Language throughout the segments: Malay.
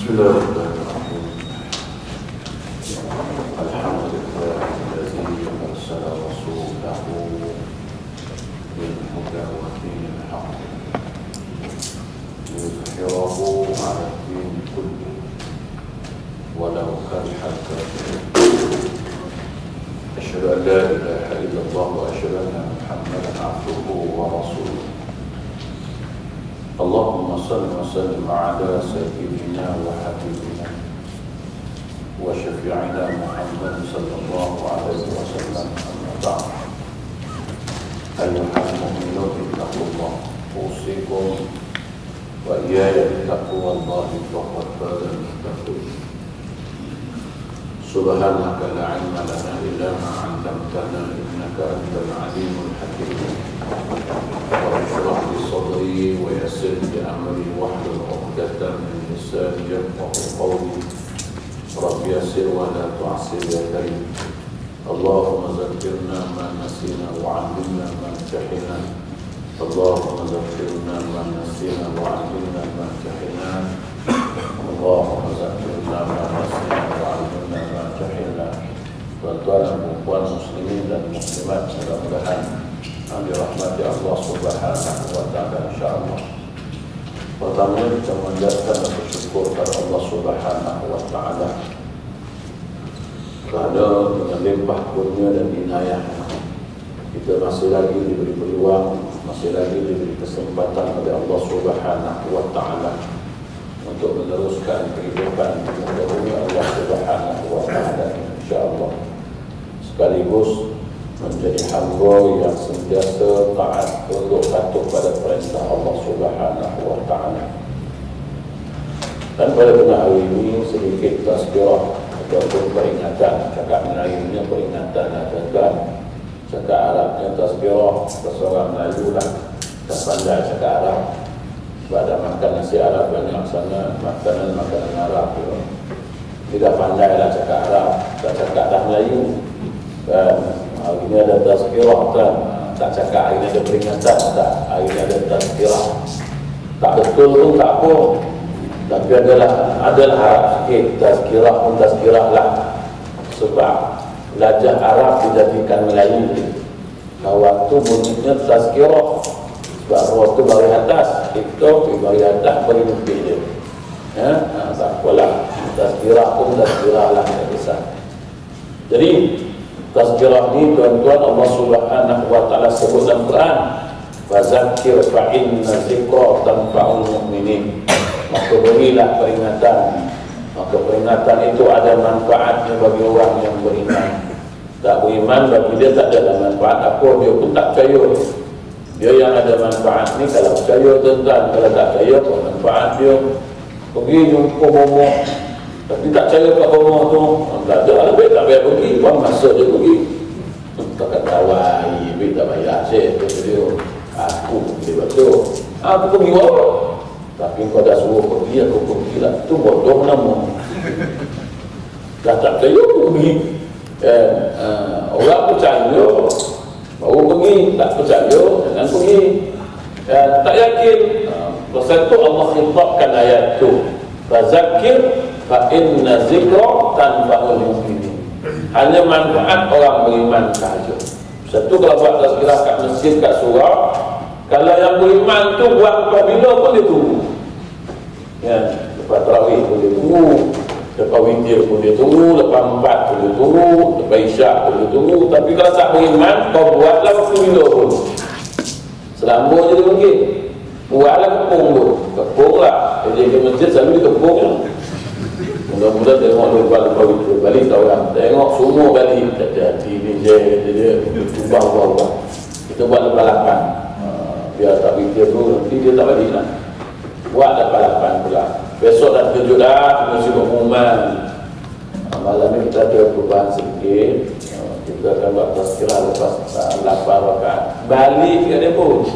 Bismillahirrahmanirrahim. Alhamdulillahilladzi arsala rasulahu bil huda wa dinil haqq liyudhhirahu 'ala ad-din kullihi walau karihal kafirun. Asyhadu an la ilaha illallah wa asyhadu anna Muhammadan 'abduhu wa rasuluh. Allahumma salli wa sallim ala sayyidina wa habibina wa syafi'ina Muhammad sallallahu alaihi wasallam. Amma ba'd. Ayyuhal mu'minun ittaqullah, usikum wa iyaya bittaqwallahi faqad faza al-muttaqun. Subhanaka la 'ilma lana illa ma 'allamtana innaka antal 'alimul hakim. Rabbi li sadri wa yassir li amri wahlul 'uqdatam min lisani yafqahu qawli. Rabbi yassir wa la tu'assir ya karim. Allahumma zakkirna ma nasina wa 'allimna ma jahilna. Allahumma zakkirna ma nasina wa 'allimna ma jahilna. Allahumma zakkirna ma nasina wa 'allimna ma jahilna. Tuan-tuan dan puan muslimin dan muslimat, mudah-mudahan dirahmati Allah Subhanahu wa taala insyaallah. Pertama kita mengucapkan bersyukur kepada Allah Subhanahu wa taala kerana dengan limpah kurnia dan inayah kita masih lagi diberi peluang, masih lagi diberi kesempatan oleh Allah Subhanahu wa taala untuk meneruskan kehidupan di muka bumi Allah Subhanahu wa taala insyaallah, sekaligus menjadi hamba yang sentiasa taat tunduk patuh pada perintah Allah Subhanahu wa taala. Dan pada tengah hari ini sedikit tazkirah ataupun peringatan, cakap Melayunya peringatan ataupun cakap Arabnya tazkirah. Seorang Melayu lah tak pandai cakap Arab, pada makan nasi Arab banyak sana, makanan Arab tu. Tidak pandai lah cakap Arab, tak cakap dah Melayu. Dan hari ini ada tazkirah kan, tak cakap hari ini ada peringatan, tak, hari ini ada tazkirah. Tak betul pun tak apa, tapi adalah harap sikit. Tazkirah pun tazkirah lah, sebab belajar Arab dijadikan Melayu. Waktu bunyinya tazkirah, sebab waktu bari atas itu bari atas beri lebih dia. Tak apalah, tazkirah pun tazkirah lah, tak kisah. Jadi tazkirah ni tuan-tuan Allah Subhanahu wa taala sebut dalam Quran, fazakir fa inna zikra tanfa'ul mu'minin. Maka berilah peringatan, maka peringatan itu ada manfaatnya bagi orang yang beriman. Tak beriman bagi dia tak ada manfaat apa, dia pun tak percaya. Dia yang ada manfaat ni kalau percaya tuan-tuan, kalau tak percaya apa manfaat dia? Pergi jumpa momok tapi tak percaya kat rumah tu, tak ada, lebih tak payah pergi, buang masa je pergi. Tak kata awal, lebih tak payah saya, dia aku pergi betul, aku pergi awal. Tapi kau dah suruh pergi, aku pergi lah, tu bodoh nama. Dah tak percaya aku pergi. Orang percaya baru pergi, tak percaya jangan pergi. Tak yakin, pasal tu Allah khitabkan ayat tu, fazakir fa inna zikra tanfa'ul mu'minin. Hanya manfaat orang beriman sahaja. Satu kalau buat tazkirah kat masjid, kat surau, kalau yang beriman tu buat apabila pun dia tunggu. Ya, lepas tarawih pun dia tunggu, lepas witir pun dia tunggu, lepas 4 pun dia tunggu, lepas isyak pun dia tunggu. Tapi kalau tak beriman, kau buatlah waktu bila pun, selamba je dia mungkin. Buatlah kepung tu, kepung lah. Jadi ke masjid selalu dia kepung lah. Mudah-mudahan tengok lepas itu balik tak orang, tengok semua balik tak jadi ni dia ubah. Kita buat lepas-lepas, biar tak fikir dulu, nanti dia tak balik lah. Buat lepas-lepas pula. Besok dah terkejut dah, kita sibuk pengumuman. Malam ni kita ada perubahan sedikit. Kita akan buat tazkirah lepas 8 rakaat. Balik ke dia pun,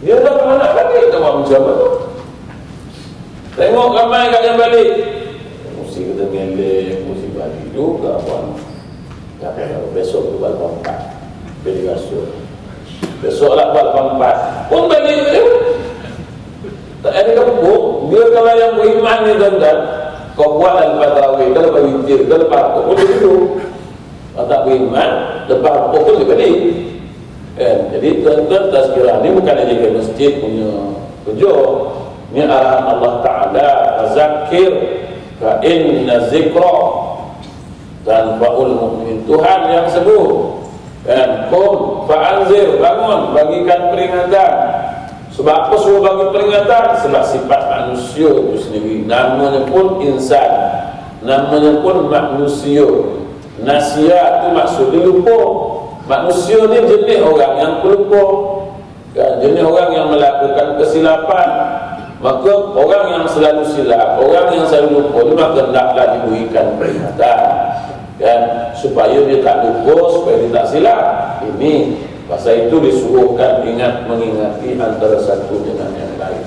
dia dah nak balik, tak buat macam mana tu. Tengok ramai kat yang balik, mesti kita ngelek, mesti balik juga puan. Tapi kalau besok tu buat 4, jadi rasuk. Besok lah buat 4 pun balik. Tak ada kampung, Dia kalau yang beriman ni tuan-tuan, kau buat lepas tarawih, kalau lepas witir, kalau lepas apa pun dia duduk. Kalau tak beriman, lepas apa pun dia balik. Jadi tuan-tuan, tazkirah ni bukan aja ke masjid punya tujuh. Ini arahan Allah Ta'ala, zakir fa inna zikra tanfa'ul mu'min. Tuhan yang sebut. Qum fa'anzir, bangun, bagikan peringatan. Sebab apa suruh bagi peringatan? Sebab sifat manusia itu sendiri, namanya pun insan, namanya pun manusia. Nasia itu maksudnya lupa. Manusia ni jenis orang yang pelupa, jenis orang yang melakukan kesilapan. Maka orang yang selalu silap, orang yang selalu lupa, maka hendaklah diberikan peringatan, supaya dia tak lupa, supaya dia tak silap. Ini pasal itu disuruhkan ingat mengingati antara satu dengan yang lain.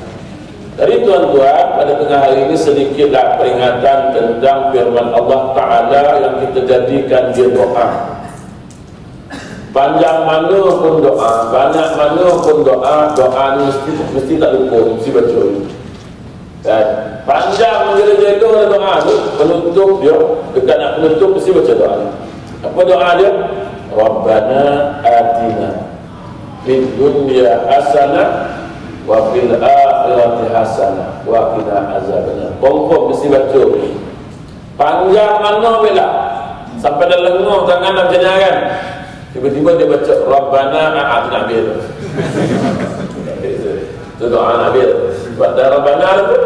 Jadi tuan-tuan, pada tengah hari ini sedikitlah peringatan tentang firman Allah Ta'ala yang kita jadikan dia doa. Panjang mana pun doa, banyak mana pun doa, doa ni mesti tak lupa, mesti baca. Panjang menjadi itu ada doa tu, penutup dia, dekat nak penutup mesti baca doa ni. Apa doa dia? Rabbana atina fid dunya hasanah wa fil akhirati hasanah wa qina azabannar. Pokok mesti baca. Panjang mana bila sampai dah lengah tangan nak jenyakan. Tiba-tiba dia baca Rabbana atina bil. Itu doa Nabi. Sebab dah Rabbana tu.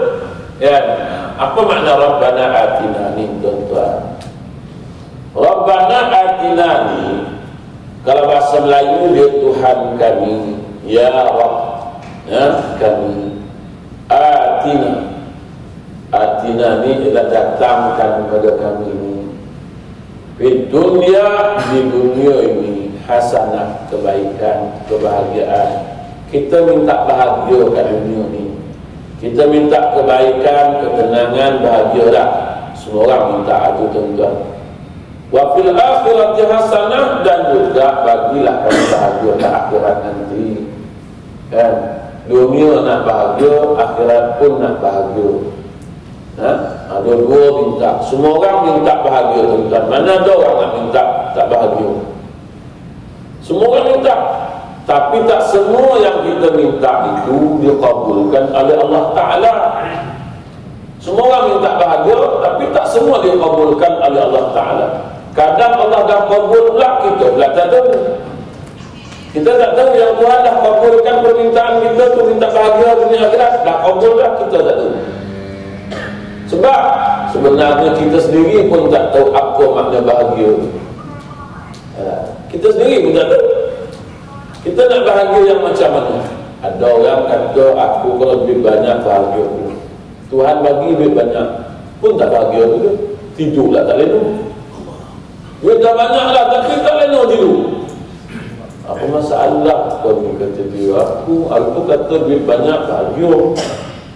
Apa makna Rabbana atina ni tuan-tuan? Rabbana atina ni kalau bahasa Melayu dia Tuhan kami, ya Rabb, kami. Atina ni ialah datangkan kepada kami ni. Di dunia, di dunia ini hasanah, kebaikan, kebahagiaan. Kita minta bahagia kat dunia ni. Kita minta kebaikan, ketenangan, bahagia dah. Semua orang minta itu tuan-tuan. Wa fil akhirati hasanah, dan juga bagilah kami bahagia ke akhirat nanti. Dunia nak bahagia, akhirat pun nak bahagia. Ada dua minta. Semua orang minta bahagia tuan-tuan. Mana ada orang nak minta tak bahagia? Semua orang minta. Tapi tak semua yang kita minta itu dikabulkan oleh Allah Ta'ala. Semua orang minta bahagia, tapi tak semua dikabulkan oleh Allah Ta'ala. Kadang Allah dah kabul pula, kita pula tak tahu. Kita tak tahu yang Tuhan dah kabulkan permintaan kita tu, minta bahagia dunia akhirat. Dah kabul dah, kita tak tahu. Sebab sebenarnya kita sendiri pun tak tahu apa makna bahagia. Kita sendiri pun tak tahu. Kita nak bahagia yang macam mana? Ada orang kata aku kalau duit banyak bahagia pun. Tuhan bagi duit banyak pun tak bahagia juga. Tidurlah tak lena. Duit dah banyak lah tapi tak lena tidur. Apa masalah kau kata dia? Aku kata duit banyak bahagia.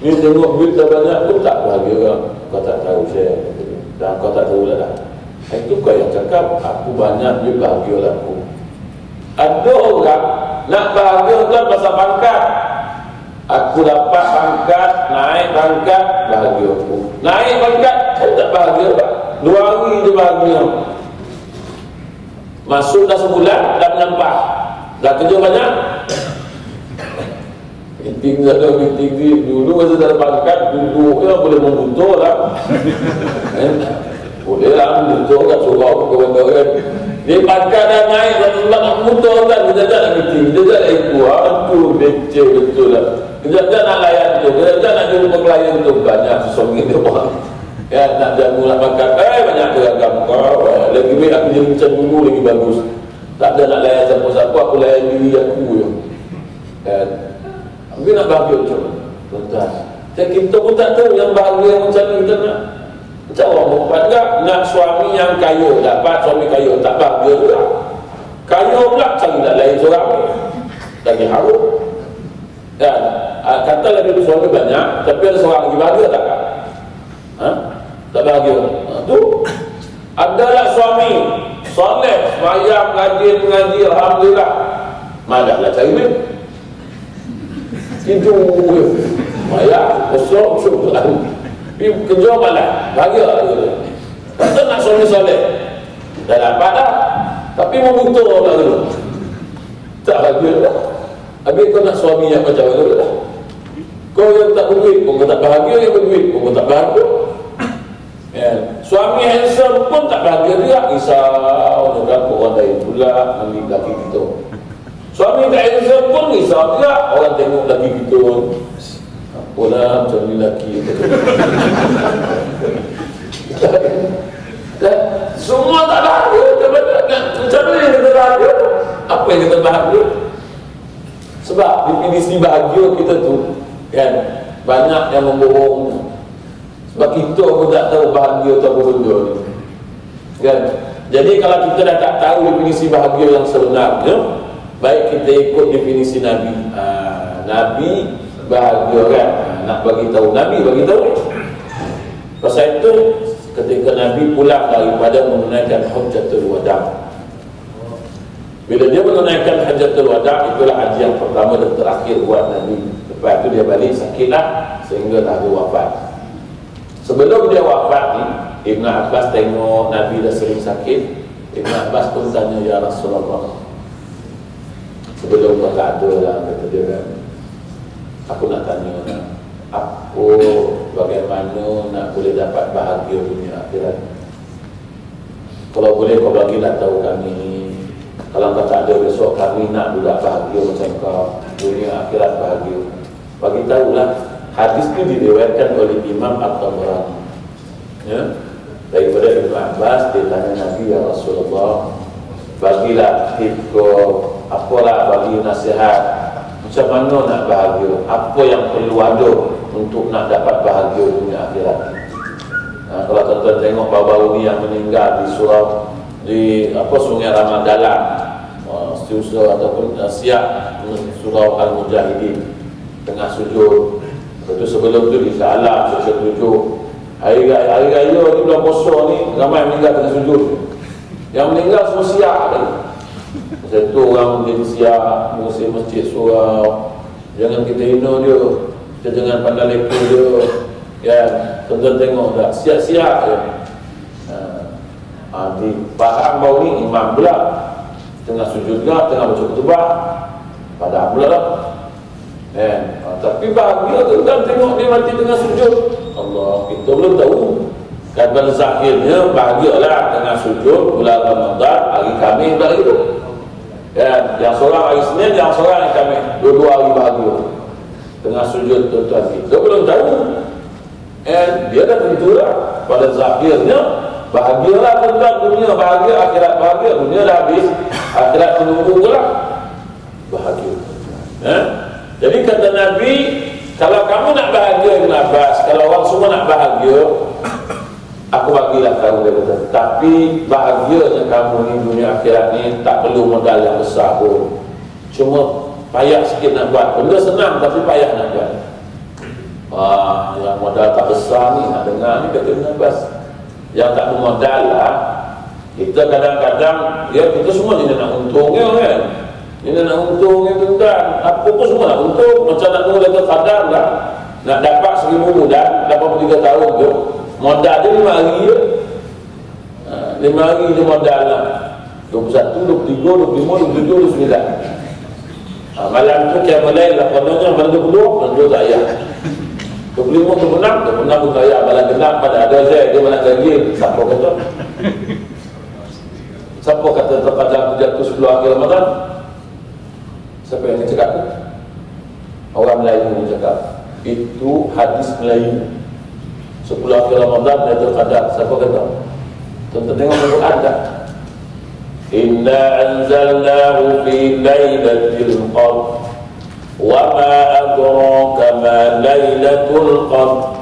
Ni tengok duit dah banyak pun tak bahagia. Kau tak tahu saya. Dan kau tak tahu lah. Itu kau yang cakap aku banyak duit bahagia lah aku. Ada orang nak bahagia kan pasal pangkat. Aku dapat pangkat, naik pangkat, bahagia aku. Naik pangkat, saya tak bahagia tak. 2 hari dia bahagia. Masuk dah sebulan, dah menyampah. Dah kerja banyak. Meeting dulu masa dalam pangkat, duduknya boleh membutuh lah. Boleh lah membutuh kat surau, kawan-kawan. Dia pangkat dah naik, dah tempat nak muntah kan, kejap-kejap nak meeting, kejap-kejap nak ikut, itu beceh betul lah. Kejap-kejap nak layan tu, kejap-kejap nak jumpa klien tu, banyak sesongin dia orang. Nak jamu nak makan, banyak beragam kau, lagi baik aku jadi macam dulu lagi bagus. Tak ada nak layan siapa-siapa, aku layan diri aku je. Mungkin nak bahagia macam mana? Tuan-tuan, kita pun tak tahu yang bahagia macam mana kita nak. Macam orang perempuan tak nak suami yang kaya, dapat suami kaya tak bahagia juga. Kaya pula cari tak lain seorang lagi harum. Dan katalah dia suami banyak tapi ada seorang lagi bahagia tak? Tak bahagia. Tu adalah suami soleh, sembahyang, rajin mengaji, alhamdulillah. Malah cari duit. Itu Maya, kosong, syukuran. Pergi kerja malam, bahagia. Kata nak suami soleh. Dah dapat dah. Tapi membutuh orang dulu. Tak bahagia dah. Habis kau nak suami yang macam mana dah. Kau yang tak berduit pun kau tak bahagia, yang berduit pun kau tak bahagia. Ya. Suami handsome pun tak bahagia dia. Risau dengan orang lain pula ambil laki kita. Suami tak handsome pun risau dia. Orang tengok laki kita. Apalah macam ni laki. Semua tak bahagia. Macam mana yang kita bahagia? Apa yang kita bahagia? Sebab definisi bahagia kita tu kan, banyak yang membohong. Sebab kita pun tak tahu bahagia tu apa benda ni kan. Jadi kalau kita dah tak tahu definisi bahagia yang sebenarnya, baik kita ikut definisi Nabi. Nabi bahagia kan, nak bagi tahu Nabi bagi tahu. Pasal itu ketika Nabi pulang daripada menunaikan Hajjatul Wada', bila dia menunaikan Hajjatul Wada', itulah haji yang pertama dan terakhir buat Nabi. Lepas itu dia balik sakitlah sehingga Nabi wafat. Sebelum dia wafat ni, Ibn Abbas tengok Nabi dah sering sakit. Ibn Abbas pun tanya, ya Rasulullah, sebelum kau tak ada lah, kata dia kan, aku nak tanya, aku bagaimana nak boleh dapat bahagia dunia akhirat? Kalau boleh kau bagilah tahu kami. Kalau kau tak ada besok, kami nak juga bahagia macam kau, dunia akhirat bahagia. Bagi tahulah. Hadis itu diriwayatkan oleh Imam At-Tabarani. Ya, daripada Ibn Abbas, dia tanya Nabi, ya Rasulullah, bagilah tipko, apalah bagi nasihat, macam mana nak bahagia, apa yang perlu ada untuk nak dapat bahagia dunia akhirat. Kalau tuan-tuan tengok baru-baru ni yang meninggal di surau di Sungai Ramadalan, ataupun Siak Surau Al-Mujahidin, tengah sujud. Lepas tu sebelum tu di Sha'alah sujud 7. Hari raya ni bulan puasa ni ramai meninggal tengah sujud. Yang meninggal semua Siak tadi. Pasal tu orang mungkin Siak mengusir masjid surau. Jangan kita hina dia, kita jangan pandang lekor dia. Ya, tuan-tuan tengok tak Siak-siak je. Di Pahang baru ni imam pula tengah sujud juga, tengah baca khutbah, padahal pula lah. Tapi bahagia tu kan tengok dia mati tengah sujud. Allah, kita belum tahu kan pada akhirnya bahagialah tengah sujud bulan Ramadan, hari Khamis hari itu kan, yang seorang hari Senin, yang seorang hari Khamis, dua-dua hari bahagia tengah sujud. Tuan-tuan kita belum tahu dia dah tentulah pada akhirnya bahagialah tuan-tuan, dunia bahagia, akhirat bahagia. Dunia dah habis, akhirat menunggu pula bahagia. Jadi kata Nabi, kalau kamu nak bahagia Ibn Abbas, kalau orang semua nak bahagia, aku bagilah kamu, dia kata. Tapi bahagianya kamu ni dunia akhirat ni tak perlu modal yang besar pun. Cuma payah sikit nak buat. Benda senang tapi payah nak buat. Yang modal tak besar ni nak dengar ni kata Ibn Abbas. Yang tak bermodal lah, kita kadang-kadang kita semua ni nak untungnya kan. Ini nak untung yang tuan-tuan, apa pun semua nak untung. Macam nak tunggu letak kadang lah, nak dapat 1,000 bulan 83 tahun tu, modal dia 5 hari je. 5 hari dia modal lah, 21, 23, 25, 27, 29. Malam tu kiamat lah, kononnya malam 20, malam 2 tak payah. 25, 26 pun tak payah. Malam genap pada ada saya, dia malam ganjil. Siapa kata? Siapa kata terkadang jatuh 10 akhir Ramadan? Siapa yang cakap tu? Orang Melayu yang cakap. Itu hadis Melayu. 10 akhir Ramadan dia terkadang. Siapa kata? Tuan-tuan tengok Al-Quran tak? Inna anzalnahu fi laylatil qadr wa ma adraka ma laylatul qadr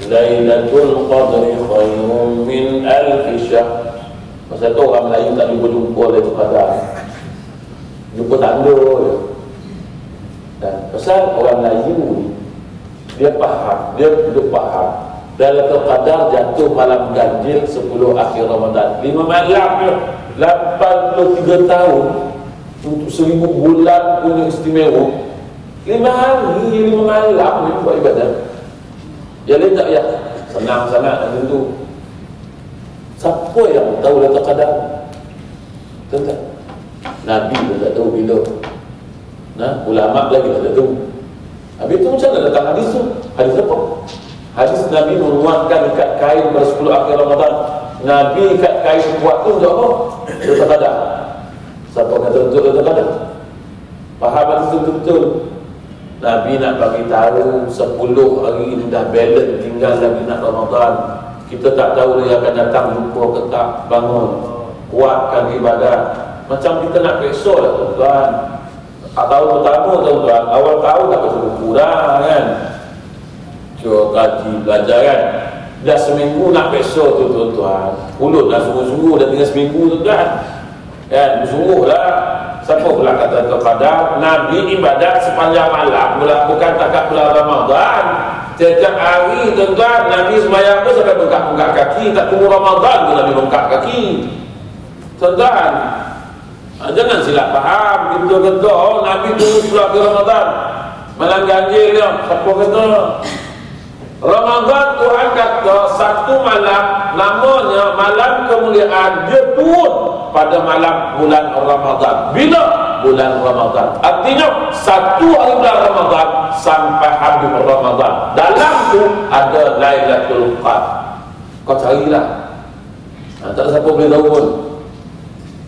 laylatul qadri khairun min alf syahr. Masa tu orang Melayu tak jumpa Lailatul Qadar, jumpa tanda je. Dan pasal orang Melayu ni dia faham, dia duduk faham Lailatul Qadar jatuh malam ganjil 10 akhir Ramadan, 5 malam je, 83 tahun untuk 1000 bulan punya istimewa. 5 hari, 5 malam ni buat ibadah. Jadi tak ya, senang sangat tentu. Siapa yang tahu Lailatul Qadar? Tuan-tuan, Nabi pun tak tahu bila. Nah, ulama lagi tak tahu. Habis tu macam mana datang hadis tu? Hadis apa? Hadis Nabi menguatkan ikat kain pada 10 akhir Ramadan. Nabi ikat kain kuat tu untuk apa? Lailatul Qadar. Siapa kata untuk Lailatul Qadar? Faham hadis tu betul-betul. Nabi nak bagi tahu 10 hari ni dah balance, tinggal lagi nak Ramadan. Kita tak tahu dia akan datang jumpa ke tak. Bangun, kuatkan ibadat. Macam kita nak peksa lah tuan-tuan. Tahun pertama tuan-tuan, awal tahun tak baca buku dah kan. Cuba kaji, belajar kan. Dah seminggu nak peksa tu tuan-tuan. Ulut dah sungguh-sungguh, dah tinggal seminggu tuan-tuan. Kan, sungguh lah. Siapa pula kata kepada Nabi ibadat sepanjang malam, bukan takat bulan Ramadan. Setiap hari tuan-tuan, Nabi sembahyang tu sampai bengkak-bengkak kaki. Tak tunggu Ramadan pun Nabi bengkak kaki. Tuan-tuan, jangan silap faham. Kita kata, oh Nabi tunggu setelah ke Ramadan. Malam ganjil dia. Siapa kata? Ramadan Tuhan kata satu malam namanya malam kemuliaan, dia turun pada malam bulan Ramadan. Bila? Bulan Ramadan. Artinya satu hari bulan Ramadan sampai habis Ramadan. Dalam tu ada Lailatul Qadar. Kau carilah. Tak ada siapa boleh tahu pun.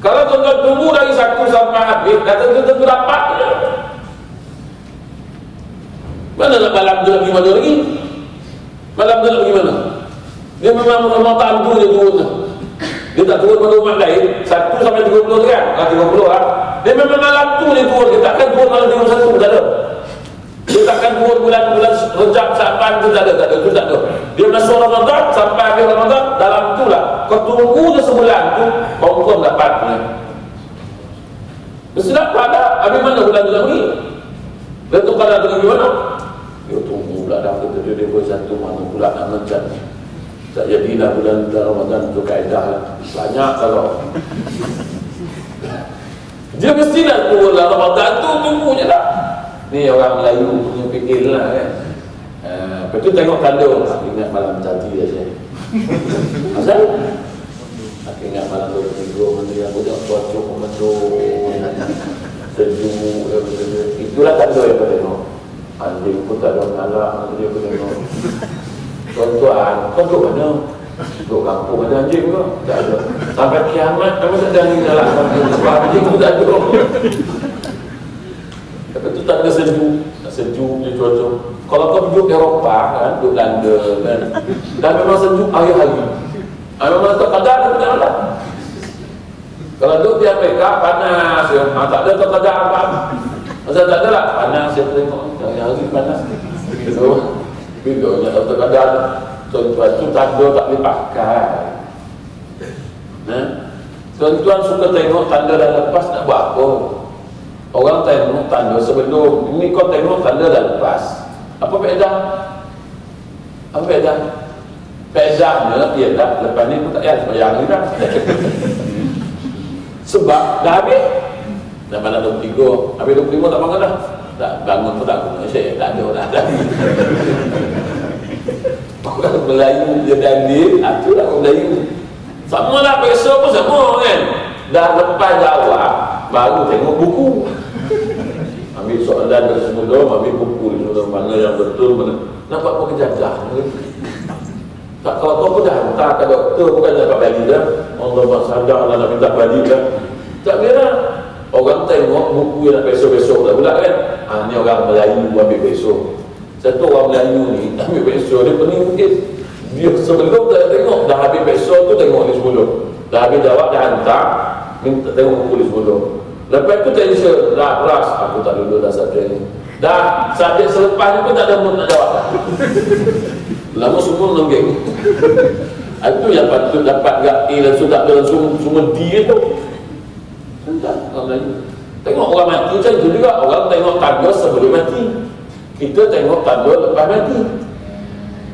Kalau tuan-tuan tunggu dari satu sampai habis, kata tentu dapat. Mana nak malam tu nak pergi mana lagi? Malam tu nak pergi mana? Dia memang Ramadan tu dia turun tu. Dia tak turun pada umat lain 1 sampai 30 tu kan? 30 lah. Dia memang malam tu dia turun. Dia takkan turun malam 31, tak ada. Dia takkan turun bulan-bulan Rejab, Syaban tu tak ada, tu tak ada. Dia masuk Ramadan sampai akhir Ramadan, dalam tu lah. Kau tunggu je sebulan tu, confirm dapat. Mesti dapat dah. Habis mana bulan tu nak pergi? Lailatul Qadar tu pergi mana? Dia tunggu pula dah, kata dia satu mana pula nak mencat. Tak jadilah bulan Ramadan tu kaedah lah. Banyak kalau dia mesti nak turun lah Ramadan tu, tunggu je lah. Ni orang Melayu punya fikir lah kan. Lepas tu tengok tanda, aku ingat malam caci dah saya. Asal? Aku ingat malam 23 benda yang budak cuaca memendung, sejuk, itulah tanda yang kau tengok. Anjing pun tak ada mengalah, dia pun tengok. Tuan-tuan, kau duduk mana? Duduk kampung ada anjing ke? Tak ada. Sampai kiamat, kamu tak ada anjing dalam kampung. Sebab anjing pun tak ada. Lepas tu tanda sejuk dia cuaca. Kalau kau duduk Eropah kan, duduk London kan, dah memang sejuk akhir hari. Memang tak ada dia lah. Kalau duduk di Amerika panas, tak ada tak ada apa. Masa tak ada lah, panas saya tengok. Hari panas. Bila nak kadang-kadang tuan-tuan tu tanda tak boleh pakai. Tuan-tuan suka tengok tanda dah lepas nak buat apa? Orang tengok tanda sebelum, ini kau tengok tanda dah lepas. Apa faedah? Apa faedah? Faedahnya ialah lepas ni pun tak payah sembahyang ni dah. Sebab dah habis. Dah malam 23, habis 25 tak bangun dah. Tak bangun pun tak guna syekh, tak ada orang dah. Orang Melayu dia dandil, itulah orang Melayu. Sama lah peksa pun sama kan. Dah lepas jawab, baru tengok buku. Ambil soalan dari sebelum, ambil buku sebelum mana yang betul, mana. Nampak pun kejadah. Tak, kalau kau pun dah hantar ke doktor, bukan dapat balik dah. Allah sadar lah nak minta balik dah. Tak kira. Orang tengok buku yang nak besok-besok dah pula kan. Ni orang Melayu ambil besok. Satu orang Melayu ni ambil besok, dia pening mungkin. Dia sebelum tak tengok, dah habis besok tu tengok ni sebelum. Dah habis jawab, dah hantar, minta tengok buku ni sebelum. Lepas tu tension, dah keras. Aku tak dulu dah subjek ni. Dah subjek selepas ni pun tak ada mood nak jawab. Lama semua nonggeng. Itu yang patut dapat gak A langsung tak ada langsung semua D tu. Orang Melayu tengok orang mati macam itu juga. Orang tengok tanda sebelum mati, kita tengok tanda lepas mati.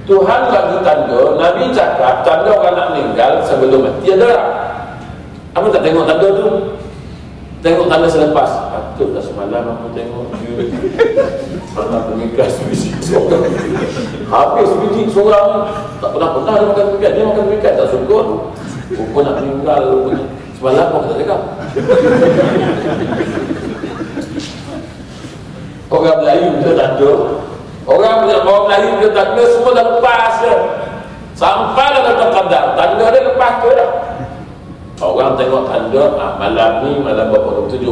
Tuhan bagi tanda, Nabi cakap tanda orang nak meninggal sebelum mati ada. Apa tak tengok tanda tu? Tengok tanda selepas. Patutlah semalam aku tengok dia mana pemikat sebiji seorang. Habis sebiji seorang tak pernah dia makan pemikat. Dia makan pemikat tak syukur. Rupa nak meninggal rupanya. Semalam aku tak cakap. Orang Melayu dia tak ada. Orang Melayu dia tak ada. Semua dah lepas je. Sampai dah datang qadar. Tanda dia lepas tu dah. Orang tengok tanda, malam ni malam berapa 27,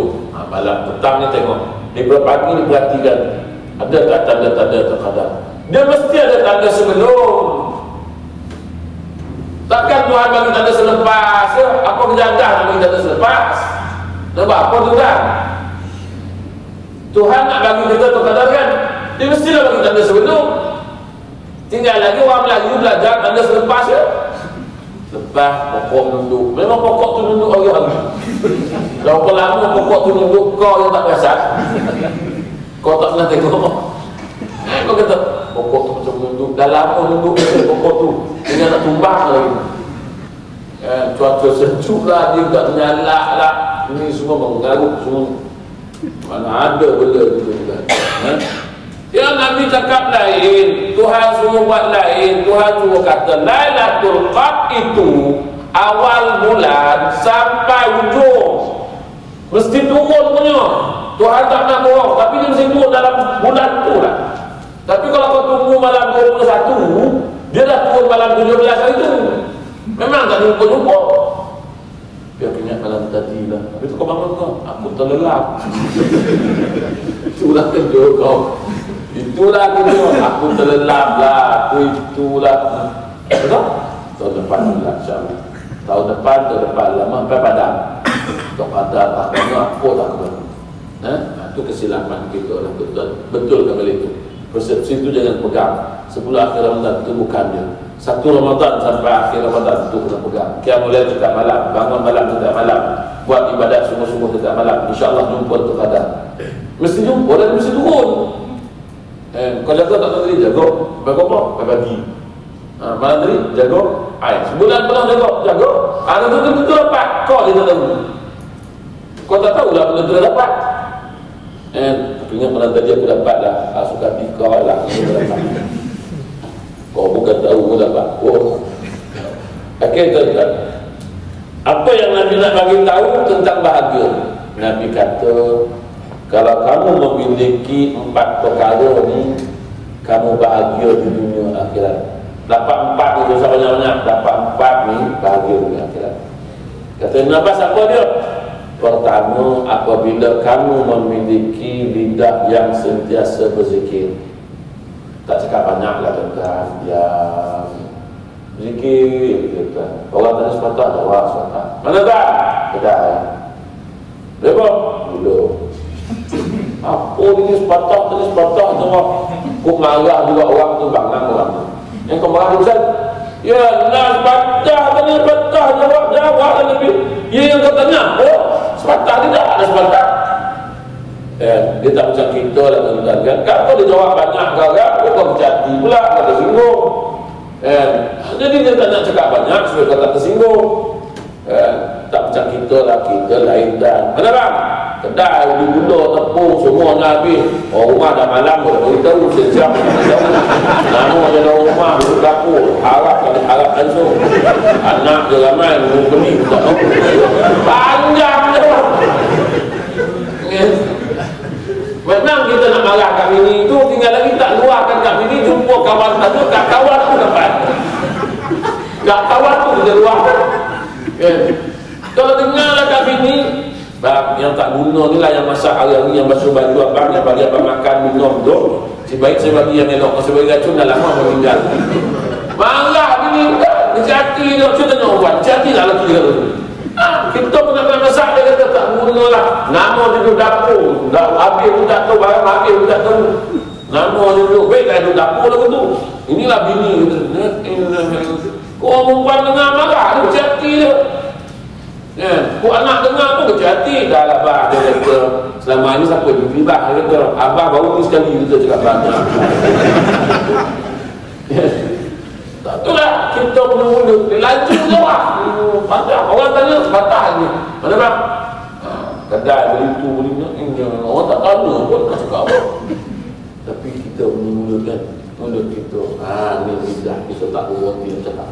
malam petang ni tengok, di pagi ni perhatikan ada tak tanda-tanda terkadar. Dia mesti ada tanda sebelum. Takkan Tuhan bagi tanda selepas ya? Apa kejadah nak bagi tanda selepas? Nampak apa tu kan? Tuhan nak bagi kita terkadar kan? Dia mesti nak bagi tanda sebelum. Tinggal lagi orang Melayu belajar tanda selepas ya? Lepas pokok nunduk. Memang pokok tu nunduk orang. Kalau lama pokok tu nunduk, kau yang tak biasa. Kau tak pernah tengok. Kau kata pokok tu macam nunduk. Dah lama nunduk pokok tu. Dia nak tumbang lagi. Cuaca sejuk lah, dia tak menyalak lah. Ini semua mengarut semua. Mana ada benda tu juga. Ya Nabi cakap lain, Tuhan suruh buat lain. Tuhan suruh kata Lailatul Qadar itu awal bulan sampai ujung mesti turun punya. Tuhan tak nak bohong, tapi dia mesti turun dalam bulan tu lah. Tapi kalau kau tunggu malam 21, dia dah turun malam 17 hari tu. Memang tak jumpa-jumpa. Dia ingat malam tadi lah. Habis tu kau bangun kau, aku terlelap. Itulah kerja kau. Itulah kerja, aku terlelap lah. Itulah. Betul? Tahun depan pula insyaAllah. Tahun depan lama sampai Padang. Tak Padang, tak banyak apa tak kembali. Itu kesilapan kita lah. Betul kembali itu. Persepsi itu jangan pegang. Sebelum akhir Ramadan itu bukan dia. 1 Ramadan sampai akhir Ramadan itu kena pegang. Qiyamul juga malam, bangun malam juga malam, buat ibadat sungguh-sungguh juga malam. InsyaAllah jumpa tu kadang. Mesti jumpa dan mesti turun. Kau jaga tak tadi jaga. Berapa? Pagi. Malam tadi jaga. Sebulan penuh jaga. Ada betul-betul dapat. Kau dia tak tahu. Kau tak tahu lah betul-betul dapat. Aku ingat malam tadi aku dapat lah. Suka tika lah. Kau bukan tahu dapat. Okey tuan-tuan. Apa yang Nabi nak bagi tahu tentang bahagia? Nabi kata, kalau kamu memiliki 4 perkara ni, kamu bahagia di dunia akhirat. Dapat 4 ni susah banyak-banyak. Dapat 4 ni bahagia di akhirat. Kata Ibn Abbas apa dia? Pertama, apabila kamu memiliki lidah yang sentiasa berzikir. Tak cakap banyak lah tuan-tuan. Diam. Zikir tuan-tuan. Orang tanya sepatah, jawab sepatah. Mana tak? Kedai. Berapa? Belum. Apa ini sepatah, tadi sepatah jawab. Kok marah juga orang tu, bangang orang tu. Yang kau marah Ustaz? Ya, lah sepatah, tadi sepatah, jawab dan lebih. Ya yang kau tanya, sepatah tidak ada sepatah. Dia tak macam kita lah tuan-tuan kan. Kalau dia jawab banyak kan, kau berjati pula, kau tersinggung. Jadi dia tak nak cakap banyak supaya kau tak tersinggung. Tak macam kita lah, kita lain dan mana bang? Kedai, di gula, tepung, semua nak habis. Rumah dah malam, dah beritahu siap-siap. Nama je dalam rumah, duduk dapur. Harap langsung. Anak je ramai, beli tak tahu. Panjang je bang. Memang kita nak marah kat bini tu, tinggal lagi tak luahkan kat bini, jumpa kawan tadi, kat kawan tu dapat. Kat kawan tu kita luahkan. Kalau tinggal kat bini, yang tak guna ni lah yang masak hari-hari, yang basuh baju abang, yang bagi abang makan, minum tu. Sebaik saya bagi yang elok, sebagai racun dah lama meninggal. Marah bini, kecil-hati dia, macam mana buat? Kecil-hati lah lelaki dia tu. Kita pernah masak, dia kata tak guna lah. Nama dia duduk dapur, habis pun tak tahu, barang habis pun tak tahu. Nama dia duduk, baik tak duduk dapur lah tu. Inilah bini kau perempuan dengar marah, dia kecil-hati dia. Kau anak dengar pun kecil-hati. Dah lah bah, dia kata selama ini siapa yang dibibah, dia kata abah baru ni sekali kita cakap banyak. Tak tu lah, kita mula-mula dia lanjut je lah. Panjang, orang tanya patah ni. Mana bang? kedai beli tu beli ni, orang tak tanya pun nak cakap apa. Tapi kita mulut kan, mulut kita, ni lidah kita tak berhenti cakap.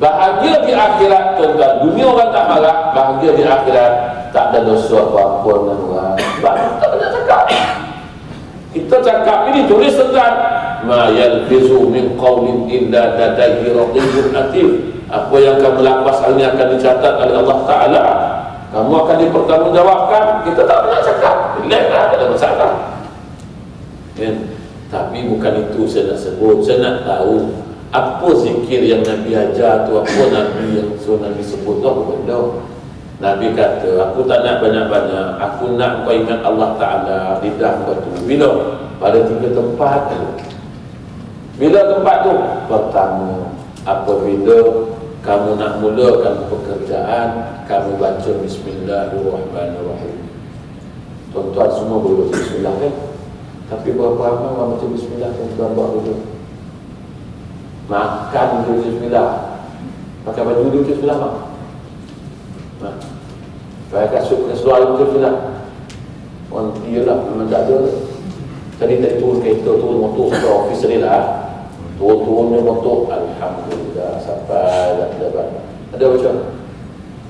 Bahagia di akhirat tuan-tuan, dunia orang tak marah, bahagia di akhirat tak ada dosa apa-apa dengan orang. Sebab kita banyak cakap. Kita cakap ini tulis tentang ma yalfizu min qawlin illa ladaihi raqibun atid. Apa yang kamu lapas hari ini akan dicatat oleh Allah Ta'ala. Kamu akan dipertanggungjawabkan. Kita tak banyak cakap, relax lah, tak ada masalah. Tapi bukan itu saya nak sebut. Saya nak tahu apa zikir yang Nabi ajar tu, apa Nabi yang Nabi sebut tu, apa benda. Nabi kata, aku tak nak banyak-banyak, aku nak kau ingat Allah Ta'ala lidah kau tu. Bila? Pada 3 tempat tu. Bila tempat tu? Pertama, apabila kamu nak mulakan pekerjaan, kamu baca Bismillahirrahmanirrahim. Tuan-tuan semua boleh baca Bismillah kan? Tapi berapa ramai orang baca Bismillah tuan-tuan buat dulu? Makan dulu Bismillah, pakai baju dulu Bismillah mak. Pakai kasut, pakai seluar dulu Bismillah. Orang iyalah, memang tak ada. Tadi turun kereta, turun motor sampai ofis tadi lah. Turun-turunnya motor, alhamdulillah sampai dah dapat. Ada baca?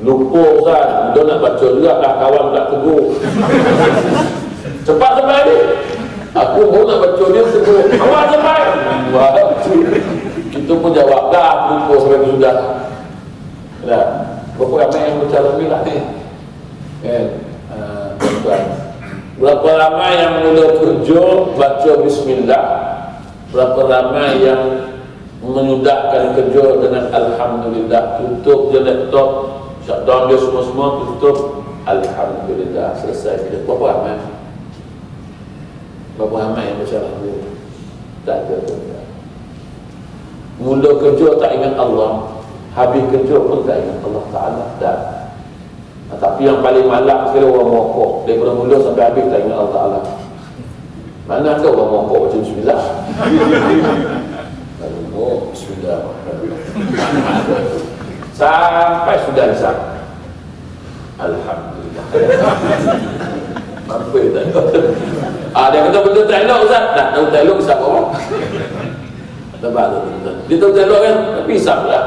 Lupa Ustaz, dia nak baca juga lah, kawan tak tegur. Cepat sampai ni. Aku pun nak baca dia tegur. Kawan sampai. Wah, kita pun jawab dah, lupa sampai sudah. Dah. Berapa ramai yang baca Alhamdulillah ni? Tuan-tuan. Berapa ramai yang mula kerja baca Bismillah? Berapa ramai yang menyudahkan kerja dengan Alhamdulillah? Tutup je laptop, shutdown dia semua-semua, tutup, Alhamdulillah, selesai kerja. Berapa ramai? Berapa ramai yang baca Alhamdulillah? Tak ada tuan-tuan. Mula kerja tak ingat Allah, habis kerja pun tak ingat Allah Ta'ala. Tak. Tapi yang paling malak sekali orang mokok, daripada mula sampai habis tak ingat Allah Ta'ala. Mana ada orang mokok baca Bismillah? Oh, Bismillah. Sampai sudah hisap, Alhamdulillah. Mampu tak ada. Dia kata benda tak elok Ustaz. Tak tahu tak elok hisap apa? Sebab tu dia tahu tak elok kan, tapi hisap lah.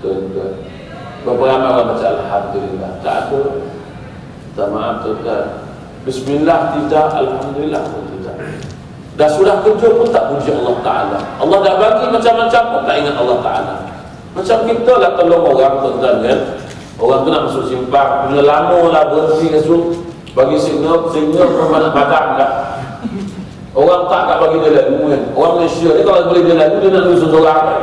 Tuan-tuan, berapa ramai orang baca Alhamdulillah? Tak ada. Tak, maaf tuan-tuan, Bismillah tidak, Alhamdulillah pun tidak. Dah sudah kerja pun tak puji Allah Ta'ala. Allah dah bagi macam-macam pun tak ingat Allah Ta'ala. Macam kita lah tolong orang tuan-tuan kan. Orang tu nak masuk simpang, punya lama lah berhenti masuk, bagi signal padam tak. Orang tak kat bagi dia lalu kan. Orang Malaysia ni kalau boleh dia lalu, dia nak duduk seorang kan.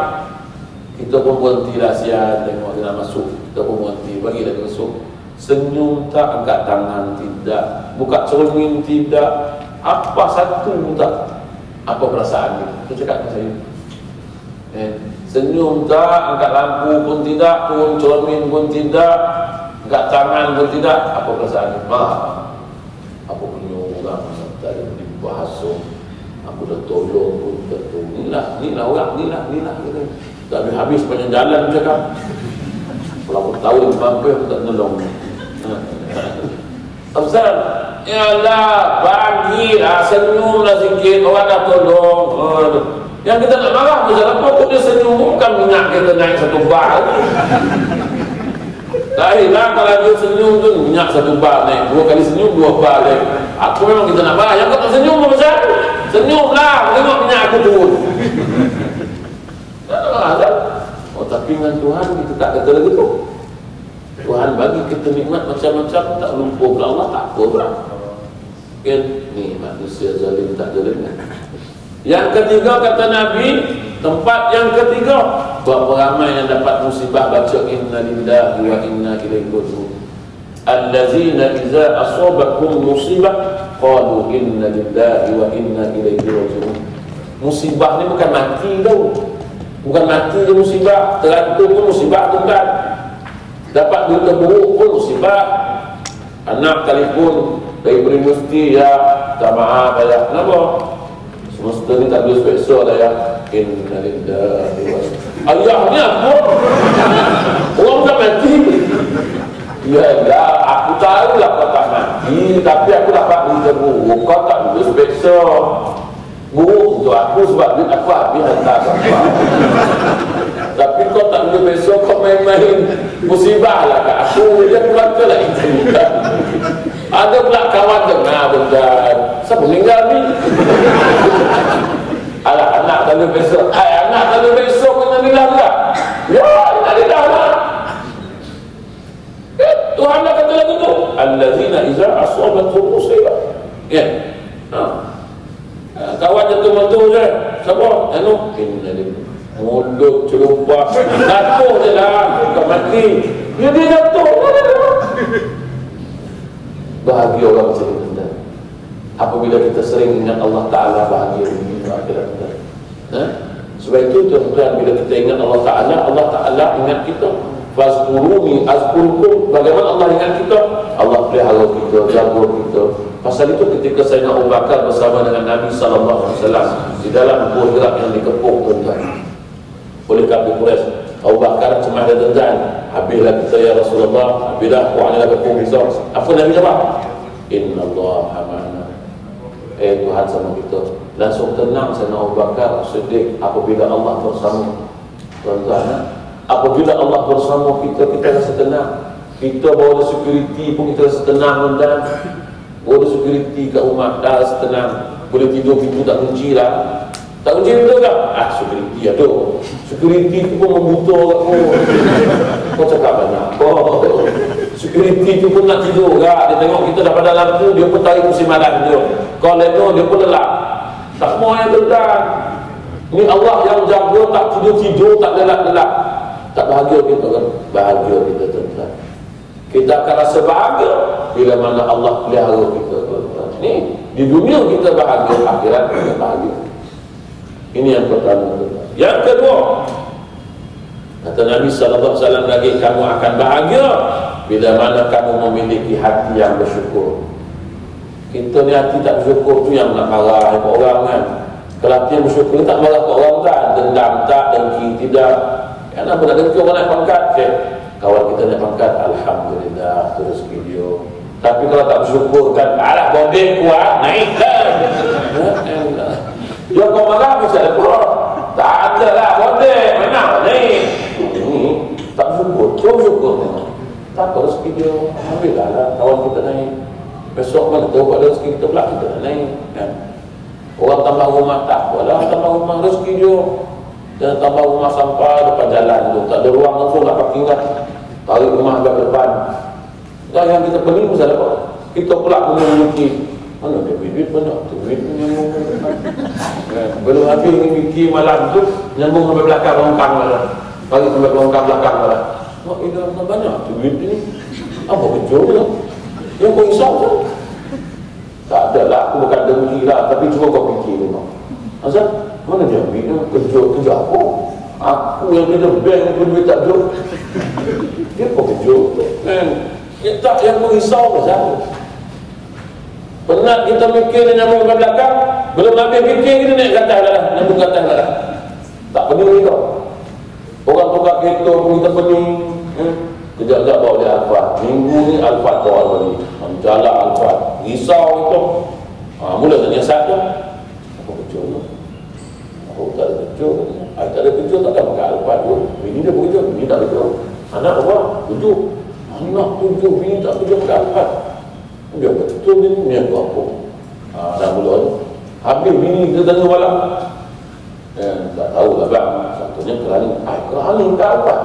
Kita pun berhenti lah sian, tengok dia nak masuk. Kita pun berhenti, bagi dia masuk. Senyum tak, angkat tangan tidak, buka cermin tidak, apa satu pun tak. Apa perasaan dia? Kita cakap dengan saya. Senyum tak, angkat lampu pun tidak, turun cermin pun tidak, angkat tangan pun tidak. Apa perasaan dia? Apa punya orang tak ada bahasa. Aku dah tolong pun tak tahu. Inilah orang, inilah gitu. Tak habis panjang jalan cakap. Kalau aku tahu yang mampu aku tak tolong. Ustaz, yalah bagilah, senyumlah sikit, orang dah tolong. Yang kita nak marah pasal apa? Kok dia senyum, bukan minyak kita naik 1 bar. Lahirlah kalau dia senyum tu minyak 1 bar naik, 2 kali senyum 2 bar naik. Aku memang kita nak marah. Yang kau tak senyum apa pasal? Senyumlah, tengok minyak aku turun. Tak marah tak? Oh, tapi dengan Tuhan kita tak kata lagi tu. Tuhan bagi kita nikmat macam-macam, tak lupa pula Allah, tak apa pula. Kan? Ni manusia zalim tak zalim kan? Yang ketiga kata Nabi, tempat yang ketiga, berapa ramai yang dapat musibah baca inna lillahi wa inna ilaihi raji'un. Allazina idza asabakum musibah qalu inna lillahi wa inna ilaihi raji'un. Musibah ni bukan mati tau. Bukan mati je musibah, terlantur pun musibah tu kan. Dapat berita buruk pun musibah. Anak telefon dari universiti, ya tak maaf ya. Kenapa? Semesta ni tak boleh speksa lah ya. Inna lillahi wa inna. Ayah ni apa? Orang bukan mati. Ya dah, aku tahu lah kau tak mati, tapi aku dapat berita buruk, kau tak lulus besok. Buruk untuk aku sebab duit aku habis hantar kau. Tapi kau tak lulus besok, kau main-main musibah lah kat aku. Dia pulang ke lah itu. Ada pula kawan dengar benda, siapa meninggal ni? Alah, anak tak lulus besok. Anak tak lulus besok kena nilah tak? Ya, tak nilah lah. Tuhan dah kata lagu tu, allazina iza asabatuhum musibah. Ya. Kawan jatuh-jatuh je. Siapa? Anu, mulut celupa. Jatuh je lah, bukan mati. Dia jatuh. Bahagia orang macam itu. Apabila kita sering ingat Allah Ta'ala, bahagia di akhirat kita. Sebab itu tuan-tuan, bila kita ingat Allah Ta'ala ingat kita. Fazkuruni azkurkum. Bagaimana Allah ingat kita? Allah pelihara kita, jaga kita. Pasal itu ketika Sayyidina Abu Bakar bersama dengan Nabi SAW di dalam bergerak yang dikepung tuan-tuan oleh kafir Quraisy, Abu Bakar cuma ada tentang habislah kita ya Rasulullah, habislah kuahnya kepung besar. Apa Nabi jawab? Inna Allah amana. Tuhan sama kita. Langsung tenang Sayyidina Abu Bakar sedih apabila Allah bersama tuan-tuan. Apabila Allah bersama kita, kita rasa tenang. Kita bawa security pun kita rasa tenang, dan bawa security kat rumah dah rasa tenang. Boleh tidur pintu tak kunci lah. Tak kunci pintu tak? Security ada. Security tu pun membutuh kat kau. Kau cakap banyak. Security tu pun nak tidur tak? Dia tengok kita dah pada lampu, dia pun tarik kursi malam dia. Kau leno, dia pun lelap. Tak mau yang tentang. Ini Allah yang jaga, tak tidur-tidur, tak lelap-lelap. Tak bahagia kita kan? Bahagia kita tuan-tuan. Kita akan rasa bahagia bila mana Allah pelihara kita tuan-tuan. Ni di dunia kita bahagia, akhirat kita bahagia. Ini yang pertama tuan-tuan. Yang kedua, kata Nabi SAW lagi, kamu akan bahagia bila mana kamu memiliki hati yang bersyukur. Kita ni hati tak bersyukur tu yang nak marah kat orang kan. Kalau hati yang bersyukur tak marah kat orang kan, dendam tak, dengki tidak. Kenapa nak dengki orang naik pangkat? Kawan kita naik pangkat, alhamdulillah, terus video. Tapi kalau tak bersyukur kan, alah bodek kuat, naikkan. Dia kau marah bisa ada pun. Tak ada lah bodek, mana naik. Tak bersyukur, kau bersyukur. Tak terus video, alhamdulillah lah, kawan kita naik. Besok mana tahu pada rezeki kita pula, kita nak naik kan? Orang tambah rumah, tak apalah tambah rumah, rezeki dia. Dan tambah rumah sampah depan jalan tu, tak ada ruang langsung nak parking kan, tarik rumah agak depan. Dan yang kita pening pasal apa? Kita pula memiliki mana dia duit banyak, duit nyambung belum habis ni fikir malam tu, nyambung sampai belakang longkang malam, tarik sampai longkang belakang malam. Mak ida banyak duit ni, apa kejauh yang kau risau tu? Tak ada lah, aku bukan dengki lah, tapi cuba kau fikir tengok. Asal mana dia ambil kerja apa? Aku yang kena bank pun duit tak ada. Dia apa kerja kan? Dia tak yang merisau pasal. Penat kita mikir dia nyambung ke belakang, belum habis fikir kita naik ke atas dah, nyambung ke atas dah. Tak pening kita. Orang tukar kereta pun kita pening. Kejap-kejap bawa dia Alphard. Minggu ni Alphard bawa balik. Jalan Alphard. Risau itu. Mula tanya satu. Apa kerja tu? Aku tak ada kerja. Tak ada kerja tak ada pakai Alphard pun. Bini dia bekerja, bini tak kerja. Anak apa? Kerja. Anak kerja, bini tak kerja pakai Alphard. Dia betul ni aku apa? Dah mula ni. Habis bini kita tengah malam. Tak tahulah bang. Satunya kerani. Kerani tak Alphard.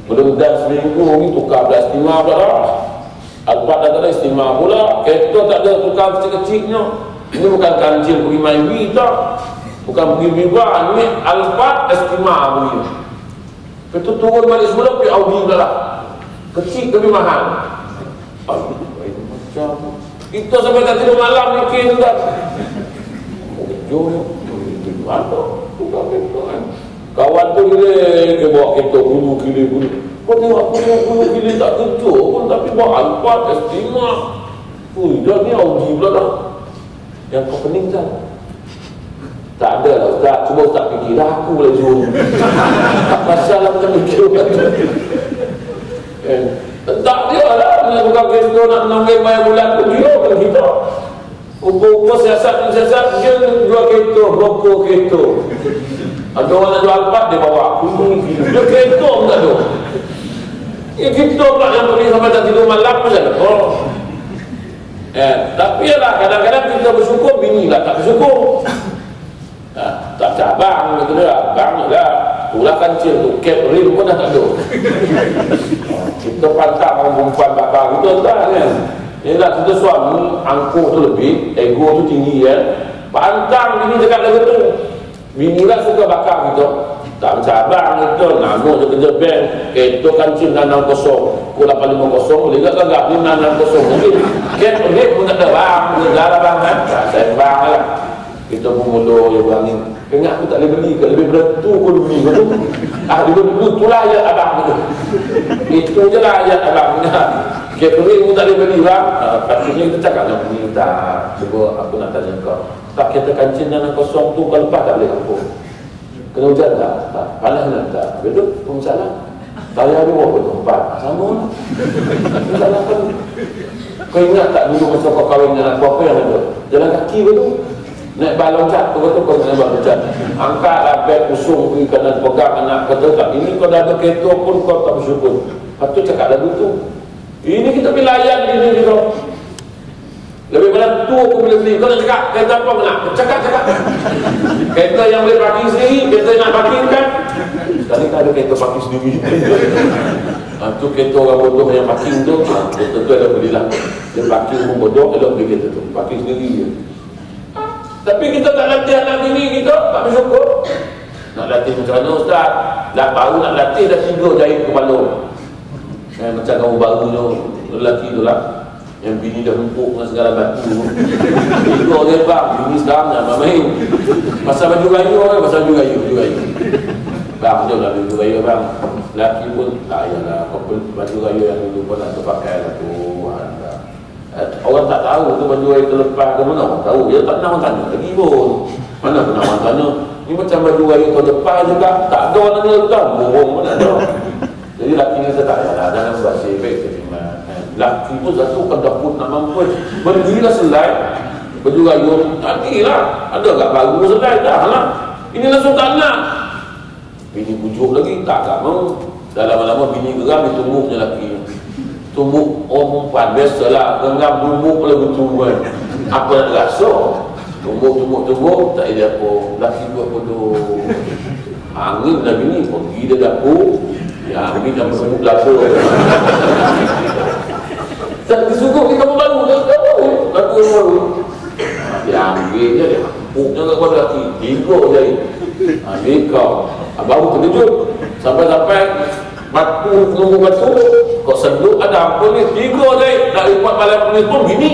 Belum dah seminggu ni tukar belah istimah pula. Alphard dah tak ada istimah pula. Kereta tak ada tukar kecil-kecilnya. Ini bukan kancil pergi Myvi tak. Bukan pergi Viva. Ini Alphard istimah begini. Kereta turun balik semula pergi Audi pula lah. Kecil tapi mahal. Macam kita sampai tak tidur malam mikir tu tak. Kejauh ya. Mana? Tukar kereta kan. Kawan tu dia bawa kereta bulu-gili. Kau tengok bulu-gili tak kejauh pun, tapi bawa Alphard estimah. Dah ni Audi pula dah. Yang kau pening kan? Tak ada lah Ustaz. Cuba Ustaz fikir dah aku boleh suruh. Tak pasal lah macam mikir. Tak dia lah tukang kereta nak menanggai bayar bulan pun dia kan kita. Upa-upa siasat dia jual kereta, rokok kereta. Ada orang nak jual alpat dia bawa. Dia kereta pun tak ada. Kita pula yang pergi sampai tak tidur malam pun tak ada. Tapi lah kadang-kadang kita bersyukur, bini lah tak bersyukur. Tak cabang gitu dah, bang lah. Ulah kancil tu, cap rim pun dah tak ada. Kita pantang orang perempuan bakar kita tak kan. Yelah kita suami, angkuh tu lebih, ego tu tinggi kan. Pantang bini dekat lagu tu. Bini lah suka bakar kita. Tak cabang kita, nama je kerja bank. Itu kancil 660, Kul 850, boleh tak gagap ni 660. Mungkin cap rim pun tak ada bang, negara bang kan. Saya bang lah. Kita pun mula yang berangin. Ingat aku tak boleh beli ke, lebih berat tu aku beli betul. Dia beli itulah ayat abang tu. Itu je lah ayat abang. Kepuri pun tak boleh beli bang. Patutnya kita cakap dengan beli tak. Cuba aku nak tanya kau. Tak kereta kancing dan kosong tu kalau lepas tak boleh kampung. Kena hujan tak? Tak. Panas tak? Betul? Pun salah. Tayar dia berapa tu? 4. Sama lah. Salah kan. Kau ingat tak dulu masa kau kahwin dengan aku apa yang ada? Jalan kaki betul? Naik balon cat, tu kau naik balon cat. Angkatlah beg usung pergi kanan pegang anak kata tak. Ini kau dah ada kereta pun kau tak bersyukur. Patut cakap lagu tu. Ini kita pergi layan diri kita. Lebih banyak tu aku boleh beli. Kau nak cakap kereta apa nak? Cakap. Kereta yang boleh parking sendiri, kereta yang nak parking kan? Sekali kan ada kereta parking sendiri. Tu kereta orang bodoh yang parking tu. Kereta tu ada belilah. Dia parking pun bodoh, elok beli kereta tu. Parking sendiri je. Tapi kita tak latih anak bini kita, tak bersyukur. Nak latih macam mana Ustaz? Dah baru nak latih dah 3 jahit kepala. Macam kamu baru tu, lelaki tu lah. Yang bini dah empuk dengan segala batu. 3 je bang, bini sekarang nak main. Pasal baju gayu kan, pasal baju gayu. Bang, jom lah baju gayu bang. Lelaki pun, tak yalah, baju gayu yang dulu pun nak terpakai lah tu. Orang tak tahu tu baju air terlepas ke mana, orang tahu. Dia tak pernah tanya lagi pun. Mana pernah orang tanya. Ni macam baju air terlepas juga. Tak ada orang tanya tu. Bohong pun tak ada. Jadi laki ni saya tak payah. Jangan buat sebek. Laki pun satu kalau pun nak mampu. Berdirilah selai. Baju air. Nantilah. Ada tak baru selai? Dah lah. Ini langsung tak nak. Bini pujuk lagi. Tak mau. Dah lama-lama bini geram. Dia tunggu laki. Tumbuk orang perempuan biasalah genggam tumbuk kalau betul kan. Apa nak rasa? Tumbuk tak ada apa. Laki buat bodoh. Angin dah bini pergi dia dapur. Ya angin dah bersebut dapur. Tak disungguh kita baru dapur baru. Dia ambil je dia empuknya kepada laki. 3 je. Ambil kau. Baru terkejut. Sampai batu, tunggu batu. Kok seduk ada apa ni? 3 je. Nak report balai polis pun bini.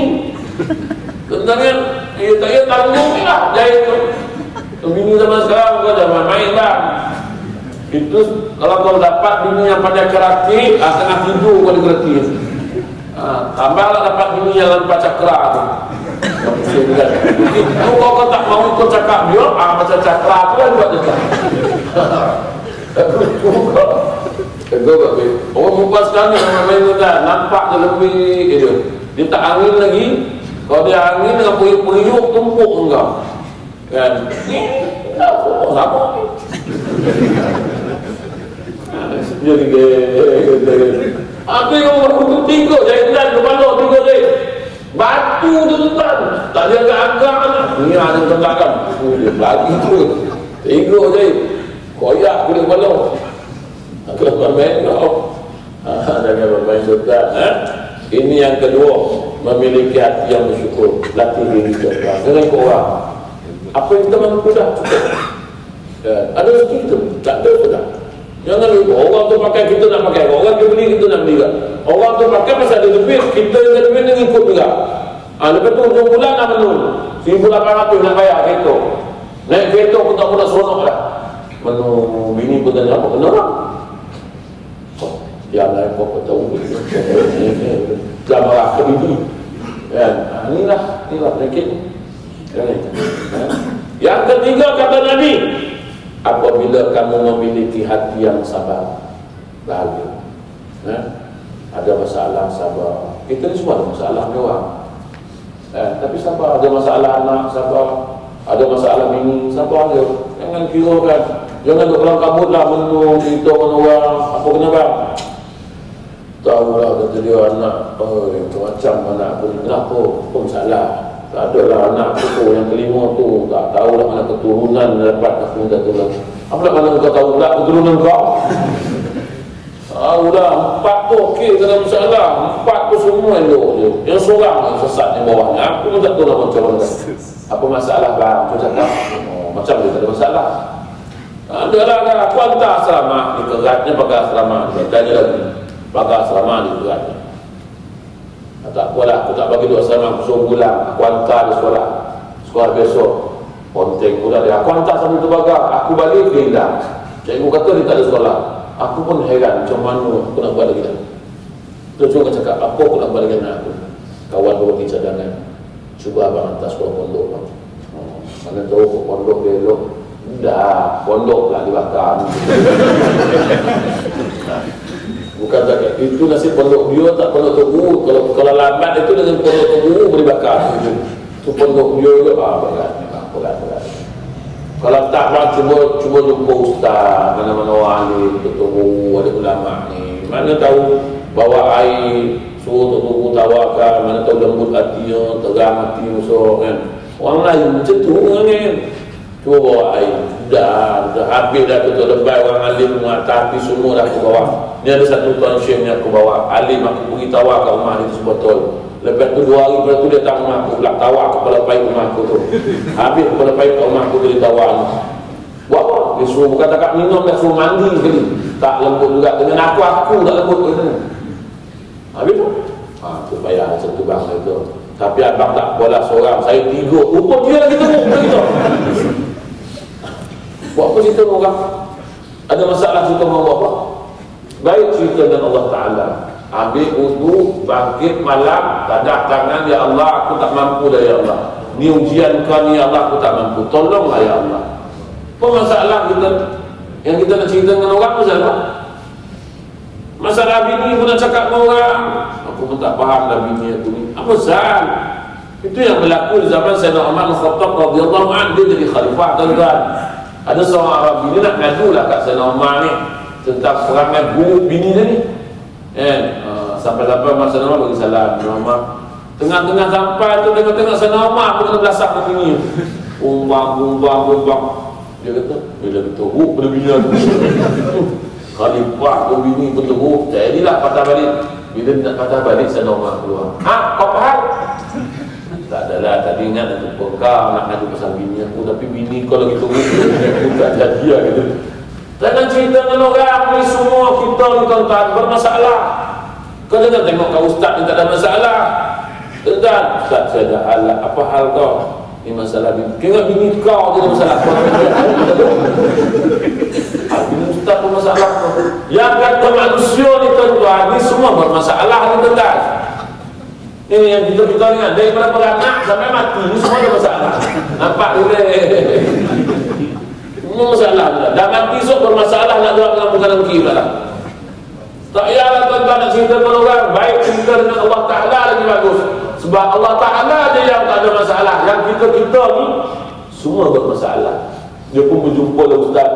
Tentangnya, tak ya tanggung ni lah jahit tu. Bini zaman sekarang kau jangan main bang. Itu kalau kau dapat bini yang pandai karate, tengah tidur kau di karate. Tambahlah dapat bini yang lampa cakra tu. Itu kau tak mau ikut cakap dia, macam cakra tu kan buat dia. Orang perempuan sekarang yang main tu kan, nampak dia lebih dia tak angin lagi. Kalau dia angin dengan periuk tumpuk engkau kan, sama jadi apa yang orang 3 jahitan kepala 3 jahit batu tu tuan tak ada agak-agak ni ada tengahkan dia lagi tu 3 jahit koyak kulit kepala kalau bermain kau jangan bermain sultan. Ini yang kedua, memiliki hati yang bersyukur. Latih diri kita dengan orang. Apa yang kita mampu dah cukup. Ada rezeki itu, tak ada sudah. Jangan lupa orang tu pakai, kita nak pakai. Orang dia beli, kita nak beli juga. Orang tu pakai pasal ada duit, kita yang ada duit nak ikut juga. Lepas tu hujung bulan nak menung 1,800 nak bayar kereta. Naik kereta pun tak pernah seronok lah. Menung bini pun tanya apa kena orang. Yang lain apa tahu dah marah ke bini kan. Inilah penyakit. Yang ketiga kata Nabi, apabila kamu memiliki hati yang sabar, bahagia. Ada masalah sabar, Kita ni semua ada masalah ni orang. Tapi siapa ada masalah anak, siapa ada masalah bini, siapa ada. Jangan kira kan, jangan duk kelam kabut lah menung cerita dengan orang. Apa kena bang? Tahu lah kata dia anak, macam anak aku ni kenapa? Apa masalah? Tak ada lah anak aku tu, yang kelima tu tak tahu lah mana keturunan dapat aku minta tolong. Apa nak mana kau tahu tak keturunan kau? Tahu lah, 4 tu okey, tak ada masalah. 4 tu semua elok je. Yang seorang yang sesat di bawahnya, aku minta tolong macam mana? Apa masalah bang? Aku cakap, macam dia tak ada masalah. Ada lah kan, aku hantar asrama, di keratnya pakai asrama, tanya lagi, pakai asrama di keratnya. Tak apalah, aku tak bagi dua asrama, aku suruh pulang, aku hantar di sekolah besok, ponteng pula dia, aku hantar sambil terbakar, aku balik dia hilang. Cikgu kata dia tak ada sekolah. Aku pun heran, macam mana aku nak buat lagi dah. Terus juga cakap, apa aku nak buat lagi anak aku? Kawan aku bagi cadangan, cuba abang hantar sekolah pondok bang. Mana tahu pondok dia elok. Dah, pondok pula dibakar. Bukan cakap, itu nasib pondok dia tak pondok tebu. Kalau lambat itu dengan pondok tebu boleh bakar. Itu pondok dia itu, berat. Kalau tak bang, cuba jumpa ustaz, mana-mana orang ni, tebu, ada ulama ni. Mana tahu bawa air, suruh tebu tawarkan, mana tahu lembut hatinya, terang hati musuh kan. Orang lain macam tu kan. Cuba bawa air. Dah habis dah tu lebay orang alim tapi semua dah aku bawa. Ni ada satu tuan syekh ni aku bawa. Alim aku pergi tawar kat rumah dia sebotol. Lepas tu 2 hari lepas tu dia datang rumah aku pula tawar kepala pahit rumah aku tu. Habis kepala pahit kat rumah aku tu dia tawar. Buat apa? Dia suruh bukan tak minum, dia suruh mandi sekali. Tak lembut juga dengan aku tak lembut ke sana. Habis tu? Tu payah macam tu bang itu. Tapi abang tak apalah seorang, saya 3. Rupa dia lagi teruk begitu. Buat apa cerita dengan orang? Ada masalah cerita dengan apa? Baik cerita dengan Allah Ta'ala. Ambil wudu, bangkit malam, tadah tangan, ya Allah, aku tak mampu dah ya Allah. Ni ujian kau ni ya Allah, aku tak mampu. Tolonglah ya Allah. Apa masalah kita yang kita nak cerita dengan orang masalah? Masalah bini pun nak cakap dengan orang. Aku pun tak faham dah bini aku ni. Apa sal? Itu yang berlaku di zaman Sayyidina Umar bin Khattab radhiyallahu anhu, dia jadi khalifah tuan-tuan. Ada seorang Arab bini nak ngadu lah kat Sayyidina Umar ni tentang perangai buruk bini dia ni. Sampai-sampai Umar Sayyidina Umar bagi salam. Umar tengah-tengah sampai tu tengok-tengok Sayyidina Umar pun kena belasah ke bini. Umbang. Dia kata, bila berteruk pada bini aku. Khalifah tu bini berteruk. Jadilah patah balik. Bila nak patah balik Sayyidina Umar keluar. Kau faham? Tak adalah, tadi ingat untuk kau nak ngadu pasal bini aku, tapi bini kau lagi teruk. Aku tak jadi lah gitu. Jangan cerita dengan orang ni semua kita ni tuan-tuan bermasalah. Kau jangan tengok kau ustaz ni tak ada masalah. Tuan-tuan, ustaz saya ada hal, apa hal kau? Ni masalah bini. Kira bini kau je ada masalah. Bini ustaz pun masalah. Yang kata manusia ni tuan-tuan, ni semua bermasalah ni tuan-tuan. Ini yang kita ni kan, daripada beranak sampai mati, ni semua ada masalah. Nampak boleh? Ini masalah pula. Dah mati esok bermasalah nak buat dengan bukan rezeki pula lah. Tak payahlah tuan-tuan nak cerita dengan orang. Baik cerita dengan Allah Ta'ala lagi bagus. Sebab Allah Ta'ala je yang tak ada masalah. Yang kita ni semua bermasalah. Dia pun berjumpa lah ustaz.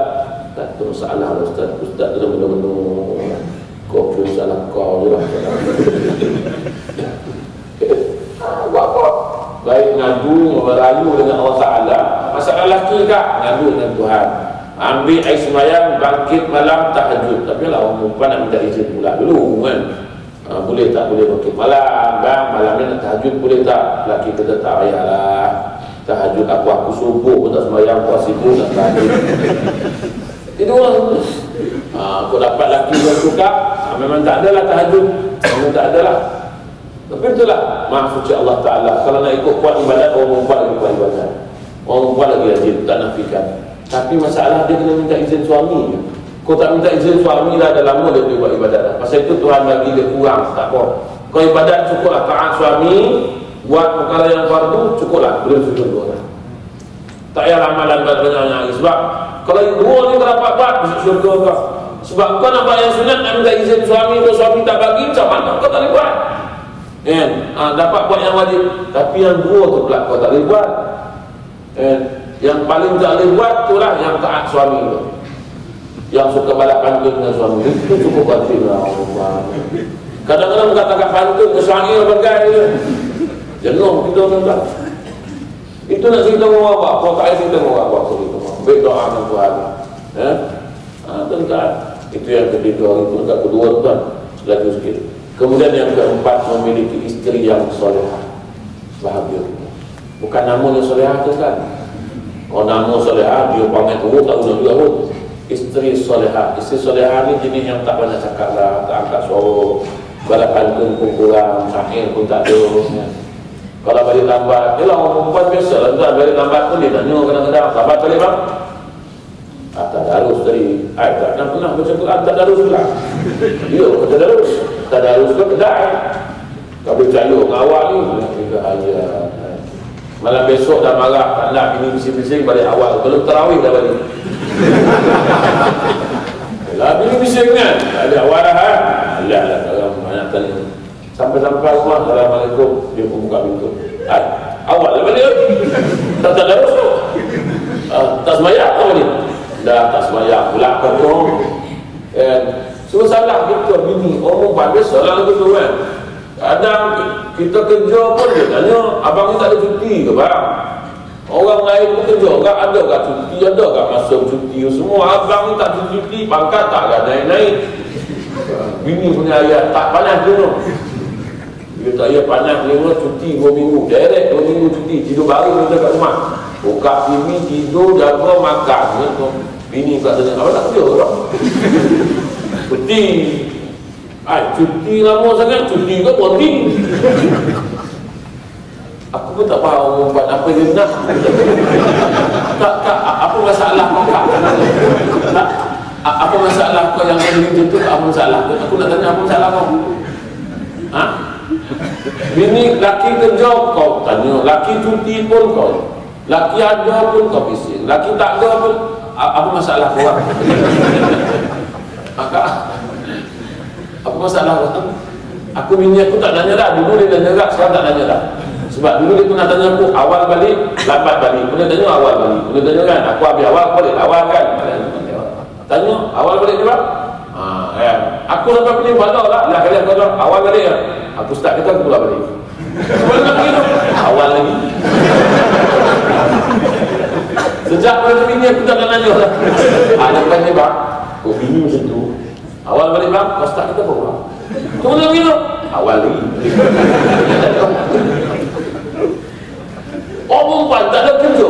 Tak ada masalah lah ustaz. Ustaz tu dah benar-benar kau pun salah kau je lah. Buat apa? Baik ngadu, merayu dengan Allah Ta'ala. Masalah lelaki kak, ngadu dengan Tuhan. Ambil air sembahyang, bangkit malam, tahajud. Tapi lah orang perempuan nak minta izin pula dulu kan. Boleh tak? Boleh bangkit malam. Bang, malam ni nak tahajud boleh tak? Lelaki kata tak payahlah. Tahajud aku subuh pun tak sembahyang, puas itu tak tahajud. Itu orang. Kau dapat lelaki yang suka, memang tak adalah tahajud. Memang tak adalah. Tapi itulah maksud Allah Ta'ala. Kalau nak ikut kuat ibadat, orang perempuan lagi kuat ibadat, orang perempuan lagi rajin, tak nafikan. Tapi masalah dia kena minta izin suami. Kau tak minta izin suami dah, dah lama dia buat ibadat dah. Pasal itu Tuhan bagi dia kurang, tak apa. Kau ibadat cukuplah, taat suami, buat perkara yang fardu, cukuplah, belum cukup dua lah. Tak payah ramalan banyak-banyak. Sebab kalau dua ni kau dapat buat, masuk syurga kau. Sebab kau nak buat yang sunat, nak minta izin suami, kalau suami tak bagi, macam mana kau tak boleh buat? Dapat buat yang wajib, tapi yang dua tu pula kau tak boleh buat. Yang paling tak boleh buat tu lah yang taat suami tu, yang suka balap pantun dengan suami. Itu cukup wajib lah. Kadang-kadang kata-kata pantun ke suami bergai je, jenuh kita tuan-tuan. Itu nak cerita dengan apa? Kau tak cerita dengan apa? Baik doa dengan Tuhan. Tuan-tuan, itu yang ketiga. Itu yang kedua tuan, lagi sikit. Kemudian yang keempat, memiliki istri yang solehah. Bahagia. Bukan namanya solehah tu kan. Kalau nama solehah, dia panggil tu, tak guna juga pun. Istri solehah. Istri solehah ni jenis yang tak banyak cakap lah, tak angkat suara, balapan pun kurang, sahih pun tak ada. Kalau balik lambat, yelah orang perempuan biasa lah tuan, balik lambat pun dia tanya kadang-kadang, lambat balik bang? Tak darus tadi. Tak pernah baca Quran, tak darus pula. Ya, tak darus. Tak darus ke kedai. Kau percaya dengan awal ni, kita ayat. Malam besok dah marah, tak nak bini bising-bising balik awal. Belum tarawih dah balik. Yalah, bini bising kan? Tak ada awal dah kan? Alah, orang banyak tanya. Sampai-sampai rumah, Assalamualaikum, dia pun buka pintu. Awal dah balik. Tak darus tu. Tak semayang apa ni? Dah tak semayang pula kata. So salah kita bini orang biasa lah gitu kan. Kadang kita kerja pun dia tanya, abang ni tak ada cuti ke bang? Orang lain pun kerja kan, ada kat cuti, ada kat masa cuti semua. Abang ni tak cuti, pangkat tak ada naik-naik. Bini punya ayat tak panas tu. Dia tak payah panas dia cuti 2 minggu, direct 2 minggu cuti, tidur baru kita kat rumah. Buka TV, tidur, jaga, makan. Bini pula tanya, apa tak kerja tak? Cuti. Cuti lama sangat, cuti ke bonding? Aku pun tak faham buat apa dia nak. Kak, apa masalah kau kak? Apa masalah kau yang ada macam tu? Apa masalah? Aku nak tanya apa masalah kau? Bini laki kerja kau tanya, laki cuti pun kau, laki ada pun kau bising, laki tak ada pun apa masalah kau? Maka apa masalah kau? Aku bini aku tak tanya dah, dulu dia tanya dah, sekarang tak tanya dah. Sebab dulu dia pernah tanya aku awal balik, lambat balik. Pernah tanya awal balik, pernah tanya kan, aku habis awal balik, awal kan. Tanya awal balik ni bang? Aku sampai pilih balau lah, kali aku bilang awal balik ya. Aku start kata aku pula balik. Sebelum lagi tu, awal lagi. Sejak pada bini aku tak nak nanya lah. Lepas ni bang, kau bini macam tu. Awal balik bang, kau start kita apa bang? Tunggu lagi tu, awal lagi. Orang perempuan tak ada kerja,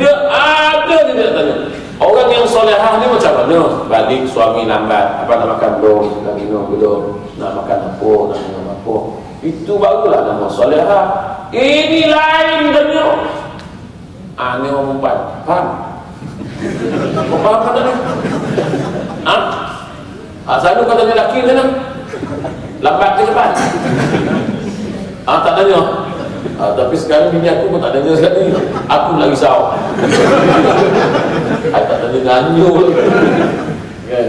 dia ada dia tak tanya. Orang yang solehah ni macam mana? Balik suami lambat, apa nak makan belum? Nak minum belum? Nak makan apa? Nak minum apa? Itu barulah nama solehah. Ini lain dia. Ni orang perempuan. Faham? Kau faham kata ni? Selalu kau tanya lelaki ni lah. Lambat ke cepat? Tak tanya. Tapi sekarang bini aku pun tak tanya sekali. Aku lagi risau. Tak tanya nanya kan?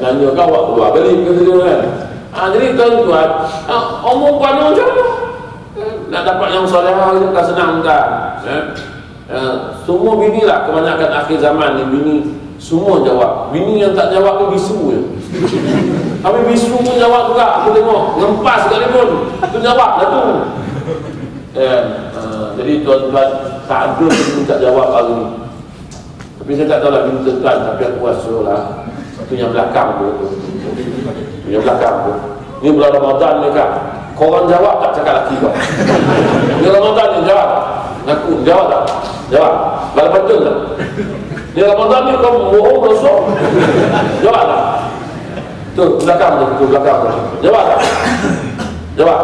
Nanya kau awak keluar balik ke tu kan? Jadi tuan-tuan, omong pada macam mana? Nak dapat yang solehah itu tak senang tak? Semua bini lah, kebanyakan akhir zaman ni bini semua jawab. Bini yang tak jawab tu bisu je. Tapi bisu pun jawab juga. Aku tengok ngempas sekalipun tu jawab lah tu. Jadi tuan-tuan tak ada yang tak jawab hari ni. Tapi saya tak tahu lah bini tuan, tapi aku rasa lah itu yang belakang tu. Yang belakang tu. Ni bulan Ramadan ni kan. Korang jawab tak cakap laki kau? Ni Ramadan ni jawab. Ngaku jawab tak? Jawab. Balas betul tak? Ni Ramadan ni kau bohong rosok. Jawab tak? Tu belakang tu, belakang tu. Jawab tak? Jawab.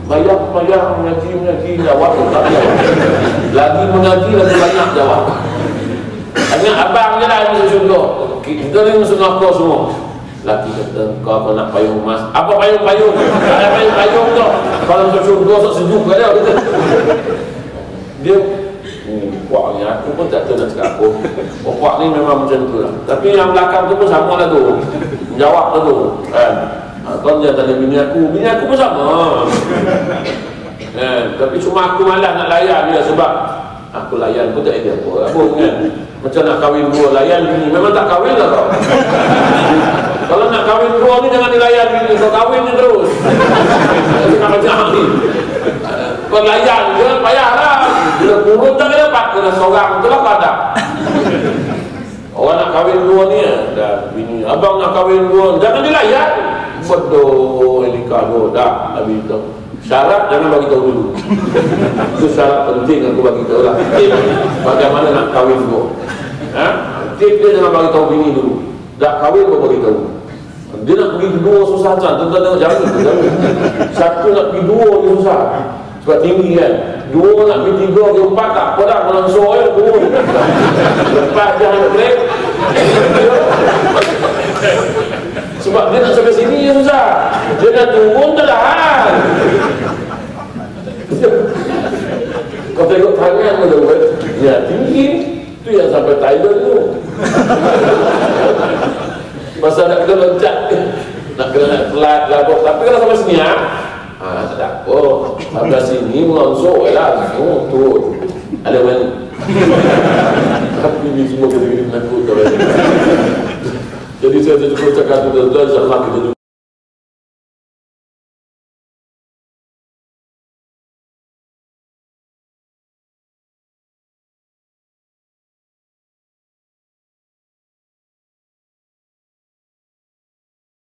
Mayang mengaji jawab tak jawab. Lagi mengaji lagi banyak jawab. Hanya abang je lah yang masuk syurga. Kita ni masuk neraka semua. Laki kata, kau nak payung emas. Apa payung-payung? Ada payung-payung tu. Kalau masuk syurga, sok sejuk ke dia. Dia, puak ni, aku pun tak tahu nak cakap apa. Puak ni memang macam tu lah. Tapi yang belakang tu pun sama lah tu. Jawab tu tu. Kau jangan tanya bini aku pun sama. Tapi cuma aku malas nak layan dia sebab aku layan pun tak ada apa kan. Macam nak kahwin dua layan bini, memang tak kahwin lah kau. Kalau nak kahwin dua ni jangan dilayan bini, kau kahwin ni terus. Nak macam ni. Kau layan dia payahlah. Bila kurun tak dapat kena seorang tu lah padak. Orang nak kahwin dua ni dah bini, abang nak kahwin dua, jangan dilayan. Bodoh ini kalau dah habis tu. Syarat jangan bagi tahu dulu. Itu syarat penting aku bagi tahu lah. Bagaimana nak kahwin dua. Tip dia jangan bagi tahu bini dulu. Dah kahwin kau bagi tahu. Dia nak pergi dua susah kan. Tuan-tuan tengok jangan. Satu nak pergi dua dia susah. Sebab tinggi kan. Dua nak pergi tiga ke empat tak apa dah. Kalau soal dua. Lepas jangan break. Sebab dia nak sampai sini dia susah. Dia nak turun tak tahan. Kau tengok tangan tu kan. Ya tinggi. Tu yang sampai Thailand tu. Masa nak kena loncat. Nak kena flat lah. Tapi kalau sampai sini tak ada apa. Sampai sini melonsok lah. Tu. Ada mana? Tapi ni semua kena menakut. Jadi saya cukup cakap tu, insyaAllah kita